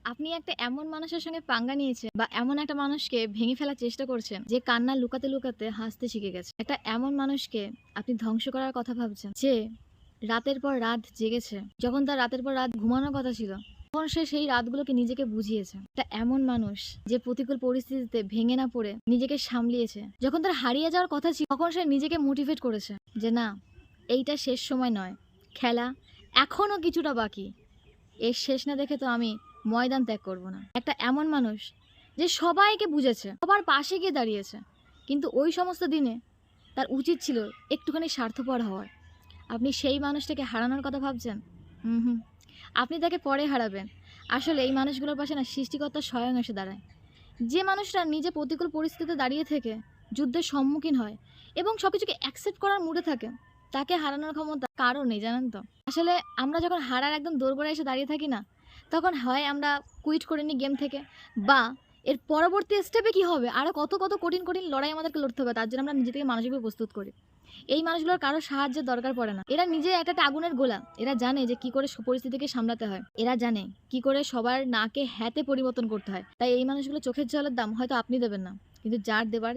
আপনি একটা এমন মানুষের সঙ্গে পাঙ্গা নিয়েছেন বা এমন একটা মানুষকে ভেঙে ফেলার চেষ্টা করছেন যে কান্না লুকাতে লুকাতে হাসতে শিখে গেছে। একটা এমন মানুষকে আপনি ধ্বংস করার কথা ভাবছেন যে রাতের পর রাত জেগেছে। যখন তার রাতের পর রাত ঘুমানোর কথা ছিল তখন সে সেই রাতগুলোকে নিজেকে বুঝিয়েছে। একটা এমন মানুষ যে প্রতিকূল পরিস্থিতিতে ভেঙে না পড়ে নিজেকে সামলিয়েছে। যখন তার হারিয়ে যাওয়ার কথা ছিল তখন সে নিজেকে মোটিভেট করেছে যে না, এইটা শেষ সময় নয়, খেলা এখনো কিছুটা বাকি, এর শেষ না দেখে তো আমি ময়দান ত্যাগ করব না। একটা এমন মানুষ যে সবাইকে বুঝেছে, সবার পাশে গিয়ে দাঁড়িয়েছে, কিন্তু ওই সমস্ত দিনে তার উচিত ছিল একটুখানি স্বার্থপর হওয়ার। আপনি সেই মানুষটাকে হারানোর কথা ভাবছেন। হুম, আপনি তাকে পরে হারাবেন। আসলে এই মানুষগুলোর পাশে না সৃষ্টিকর্তা স্বয়ং এসে দাঁড়ায়। যে মানুষটা নিজে প্রতিকূল পরিস্থিতিতে দাঁড়িয়ে থেকে যুদ্ধের সম্মুখীন হয় এবং সবকিছুকে অ্যাকসেপ্ট করার মুডে থাকে, তাকে হারানোর ক্ষমতা কারো নেই, জানেন তো। আসলে আমরা যখন হারার একদম দোরগোড়ায় এসে দাঁড়িয়ে থাকি না, তখন হয় আমরা কুইট করে নিই গেম থেকে, বা এর পরবর্তী স্টেপে কি হবে আরও কত কত কঠিন কঠিন লড়াই আমাদেরকে লড়তে হবে, তার জন্য আমরা নিজে থেকে মানসিকভাবে প্রস্তুত করি। এই মানুষগুলোর কারো সাহায্যের দরকার পড়ে না। এরা নিজে একটা একটা আগুনের গোলা। এরা জানে যে কি করে পরিস্থিতিকে সামলাতে হয়। এরা জানে কি করে সবার নাকে হ্যাঁতে পরিবর্তন করতে হয়। তাই এই মানুষগুলো চোখের জলের দাম হয়তো আপনি দেবেন না, কিন্তু যার দেবার